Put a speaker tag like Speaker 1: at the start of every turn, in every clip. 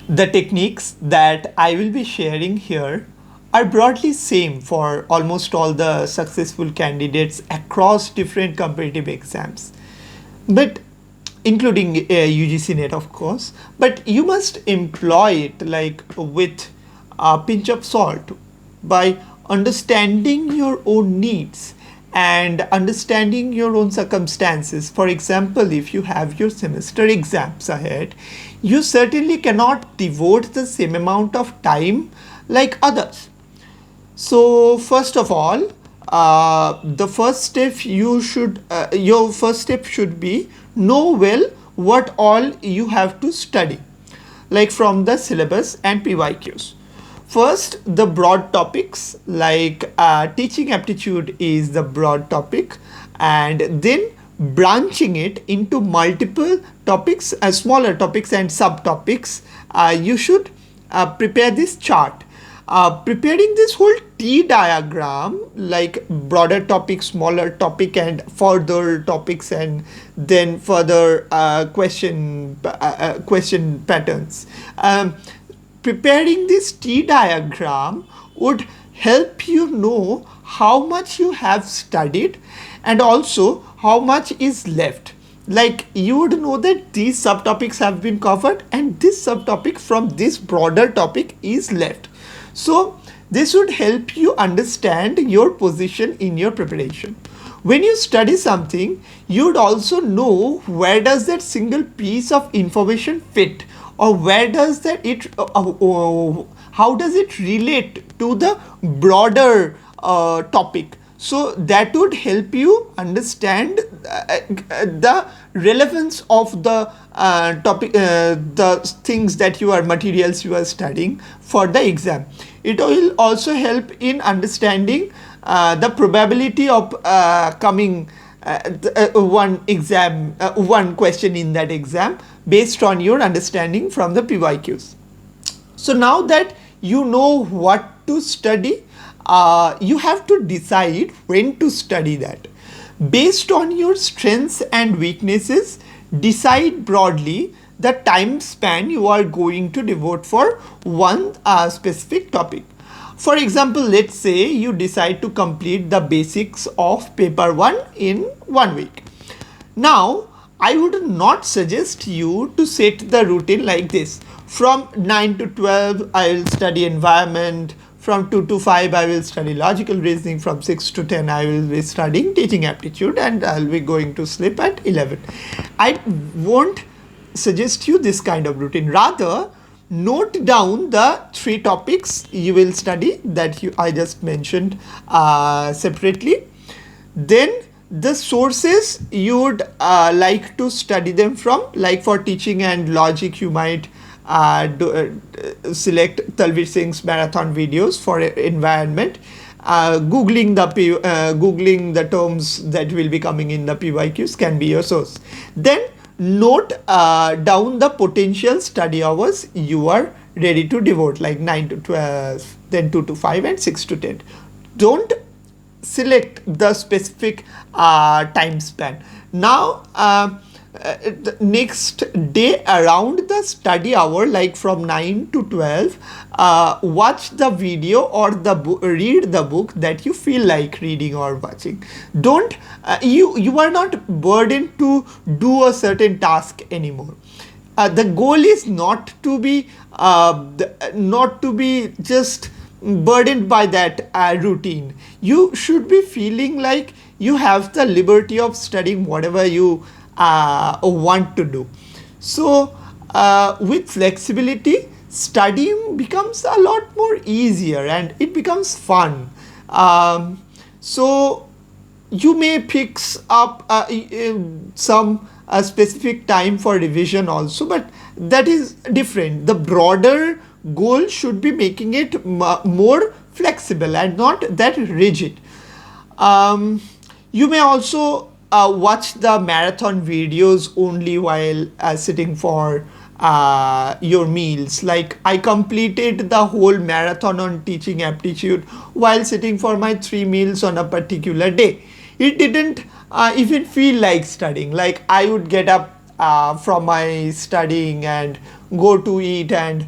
Speaker 1: The techniques that I will be sharing here are broadly same for almost all the successful candidates across different competitive exams, but including UGC net of course, but you must employ it like with a pinch of salt by understanding your own needs and understanding your own circumstances. For example, if you have your semester exams ahead, you certainly cannot devote the same amount of time like others. So first of all, your first step should be know well what all you have to study, like from the syllabus and PYQs. First, the broad topics like teaching aptitude is the broad topic, and then branching it into multiple topics, smaller topics and subtopics. You should prepare this chart. Preparing this whole T diagram, like broader topic, smaller topic, and further topics, and then further question patterns. Preparing this T diagram would help you know how much you have studied and also how much is left. Like you would know that these subtopics have been covered and this subtopic from this broader topic is left. So this would help you understand your position in your preparation. When you study something, you would also know where does that single piece of information fit, or where does that how does it relate to the broader topic. So that would help you understand the relevance of the topic, the things that materials you are studying for the exam. It will also help in understanding the probability of coming one question in that exam based on your understanding from the PYQs. So now that you know what to study, you have to decide when to study that. Based on your strengths and weaknesses, decide broadly the time span you are going to devote for one specific topic. For example, let's say you decide to complete the basics of paper 1 in 1 week. Now, I would not suggest you to set the routine like this. From 9 to 12, I will study environment. From 2 to 5, I will study logical reasoning. From 6 to 10, I will be studying teaching aptitude, and I'll be going to sleep at 11. I won't suggest you this kind of routine. Rather, note down the 3 topics you will study that I just mentioned separately. Then the sources you would like to study them from, like for teaching and logic, you might select Talvir Singh's marathon videos. For environment, googling the terms that will be coming in the PYQs can be your source. Then note down the potential study hours you are ready to devote, like 9 to 12, then 2 to 5 and 6 to 10. Don't select the specific time span. Now the next day around the study hour, like from 9 to 12, watch the video or read the book that you feel like reading or watching. Don't you are not burdened to do a certain task anymore. The goal is not to be just burdened by that routine. You should be feeling like you have the liberty of studying whatever you want to do. So with flexibility, studying becomes a lot more easier and it becomes fun. So you may fix up some specific time for revision also, but that is different. The broader goal should be making it more flexible and not that rigid. You may also watch the marathon videos only while sitting for your meals. Like I completed the whole marathon on teaching aptitude while sitting for my 3 meals on a particular day. It didn't even feel like studying. Like I would get up from my studying and go to eat and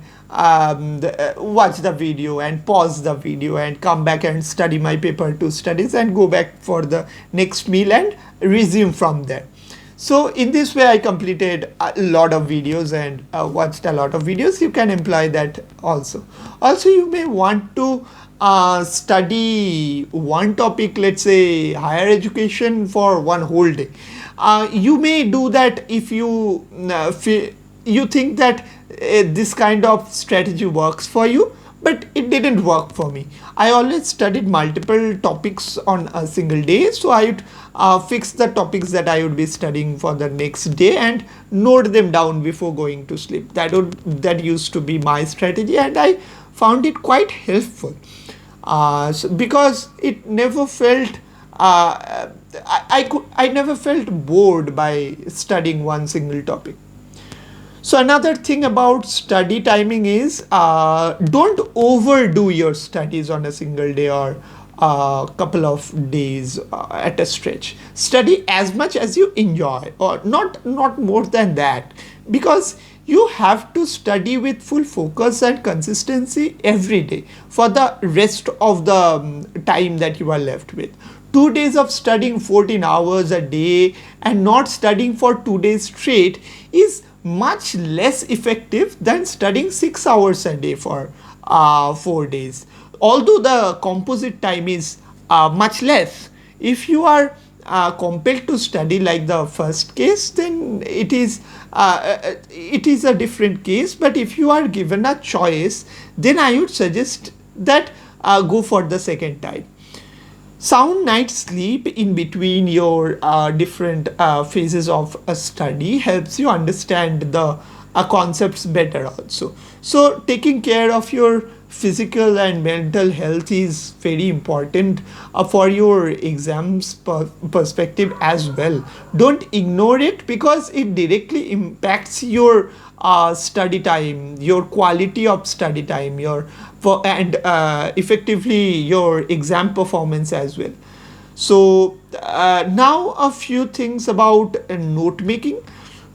Speaker 1: watch the video and pause the video and come back and study my paper 2 studies and go back for the next meal and resume from there. So in this way I completed a lot of videos and watched a lot of videos. You can employ that also. Also, you may want to study one topic, let's say higher education, for one whole day. You may do that if you you think that this kind of strategy works for you, but it didn't work for me. I always studied multiple topics on a single day, so I would fix the topics that I would be studying for the next day and note them down before going to sleep. That used to be my strategy, and I found it quite helpful because it never felt I never felt bored by studying one single topic. So another thing about study timing is don't overdo your studies on a single day or a couple of days at a stretch. Study as much as you enjoy, or not more than that, because you have to study with full focus and consistency every day for the rest of the time that you are left with. 2 days of studying 14 hours a day and not studying for 2 days straight is much less effective than studying 6 hours a day for 4 days. Although the composite time is much less, if you are compelled to study like the first case, then it is a different case. But if you are given a choice, then I would suggest that go for the second time. Sound night sleep in between your different phases of a study helps you understand the concepts better also. So taking care of your physical and mental health is very important for your exams perspective as well. Don't ignore it, because it directly impacts your study time, your quality of study time, and effectively your exam performance as well. So now a few things about note making.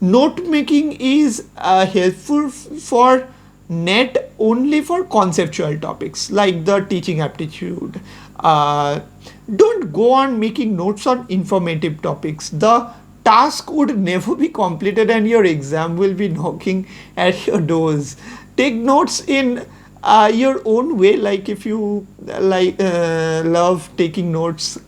Speaker 1: Note making is helpful for net only for conceptual topics like the teaching aptitude. Don't go on making notes on informative topics. The task would never be completed and your exam will be knocking at your doors. Take notes in your own way, like if you love taking notes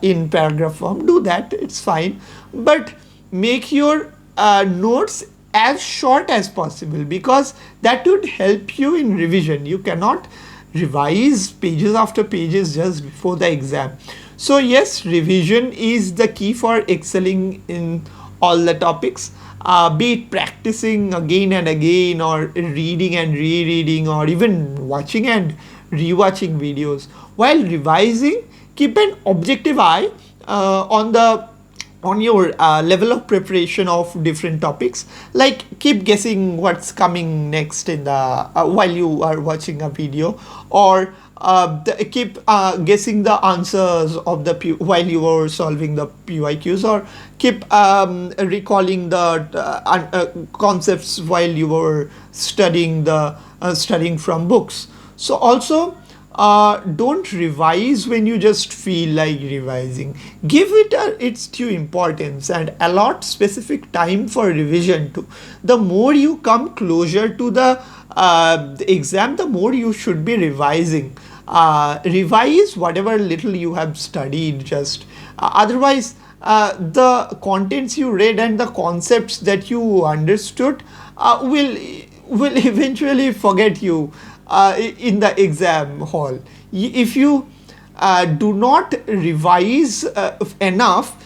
Speaker 1: in paragraph form, do that, it's fine. But make your notes as short as possible, because that would help you in revision. You cannot revise pages after pages just before the exam. So yes, revision is the key for excelling in all the topics, be it practicing again and again, or reading and rereading, or even watching and rewatching videos. While revising, keep an objective eye on your level of preparation of different topics. Like keep guessing what's coming next in the while you are watching a video, or keep guessing the answers of the while you are solving the PYQs, or keep recalling the concepts while you were studying from books. So also don't revise when you just feel like revising. Give it its due importance and allot specific time for revision too. The more you come closer to the exam, the more you should be revising. Revise whatever little you have studied, just otherwise the contents you read and the concepts that you understood will eventually forget you in the exam hall. If you do not revise enough,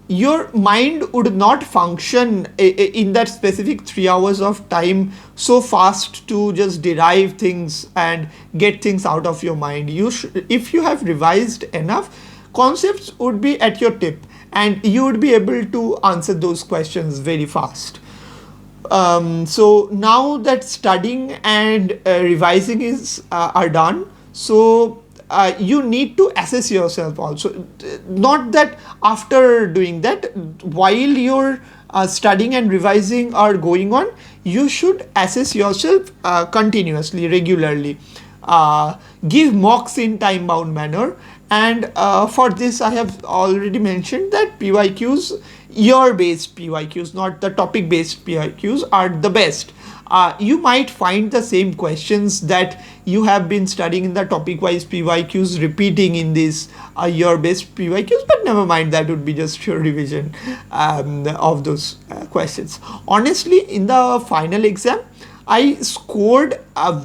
Speaker 1: your mind would not function in that specific 3 hours of time so fast to just derive things and get things out of your mind. If you have revised enough, concepts would be at your tip and you would be able to answer those questions very fast. So now that studying and revising are done, so you need to assess yourself also. Not that after doing that, while you're studying and revising are going on, you should assess yourself continuously, regularly. Give mocks in time bound manner, and for this I have already mentioned that PYQs, year based PYQs, not the topic based PYQs, are the best. You might find the same questions that you have been studying in the topic wise PYQs repeating in these year based PYQs, but never mind, that would be just your revision of those questions. Honestly, in the final exam, I scored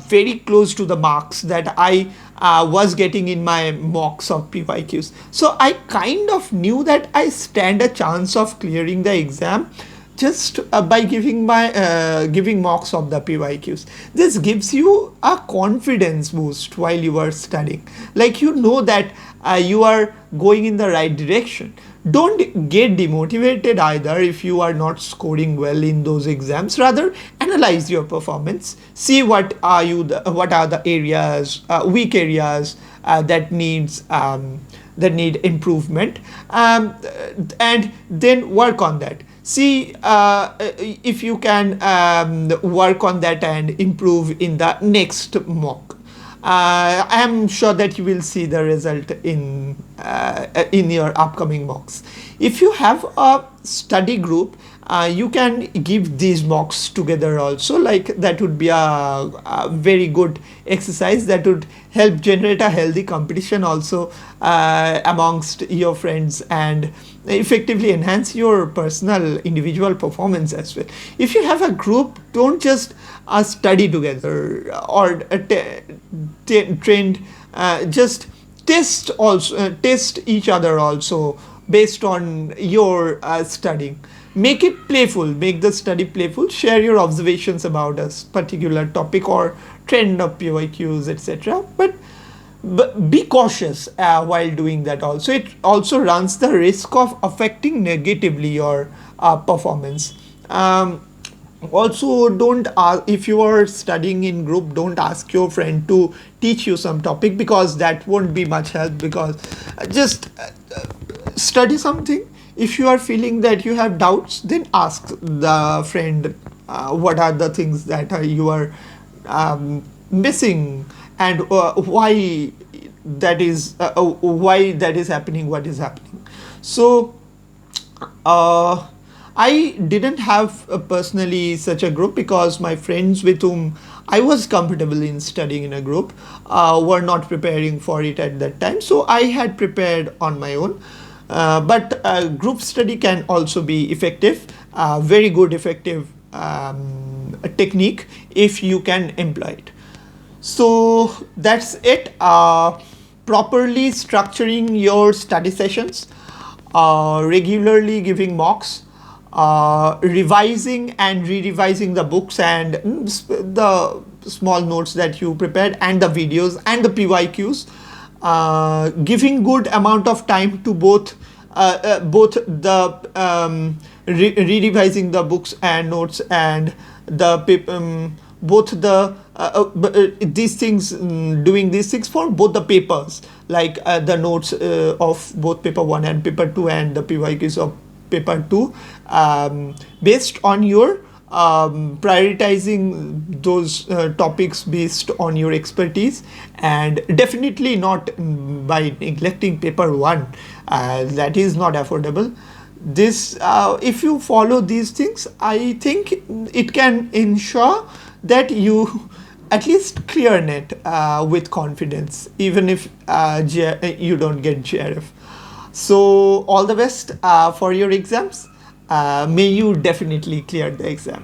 Speaker 1: very close to the marks that I was getting in my mocks of PYQs. So I kind of knew that I stand a chance of clearing the exam just by giving mocks of the PYQs. This gives you a confidence boost while you are studying. Like, you know that you are going in the right direction. Don't get demotivated either if you are not scoring well in those exams. Rather, analyze your performance. See what are the areas, weak areas that need improvement, and then work on that. See if you can work on that and improve in the next mock. I am sure that you will see the result in your upcoming mocks. If you have a study group, you can give these mocks together also. Like, that would be a very good exercise that would help generate a healthy competition also amongst your friends, and effectively enhance your personal individual performance as well. If you have a group, don't just study together or trained, just test each other also based on your studying. Make it playful, make the study playful. Share your observations about a particular topic or trend of PYQs, etc. But be cautious while doing that also. It also runs the risk of affecting negatively your performance. Also, don't if you are studying in group, don't ask your friend to teach you some topic, because that won't be much help. Because just study something. If you are feeling that you have doubts, then ask the friend what are the things that you are missing, and why that is happening, what is happening. So I didn't have personally such a group, because my friends with whom I was comfortable in studying in a group were not preparing for it at that time. So I had prepared on my own. But group study can also be effective, very good effective technique if you can employ it. So that's it. Properly structuring your study sessions, regularly giving mocks, revising and re-revising the books and the small notes that you prepared, and the videos and the PYQs, giving good amount of time to both the re-revising the books and notes, and the these things, doing these things for both the papers, like the notes of both paper 1 and paper 2, and the PYQs of paper 2, based on your prioritizing those topics based on your expertise, and definitely not by neglecting paper 1. That is not affordable. This if you follow these things, I think it can ensure that you at least clear net with confidence, even if you don't get GRF. So all the best for your exams. May you definitely clear the exam.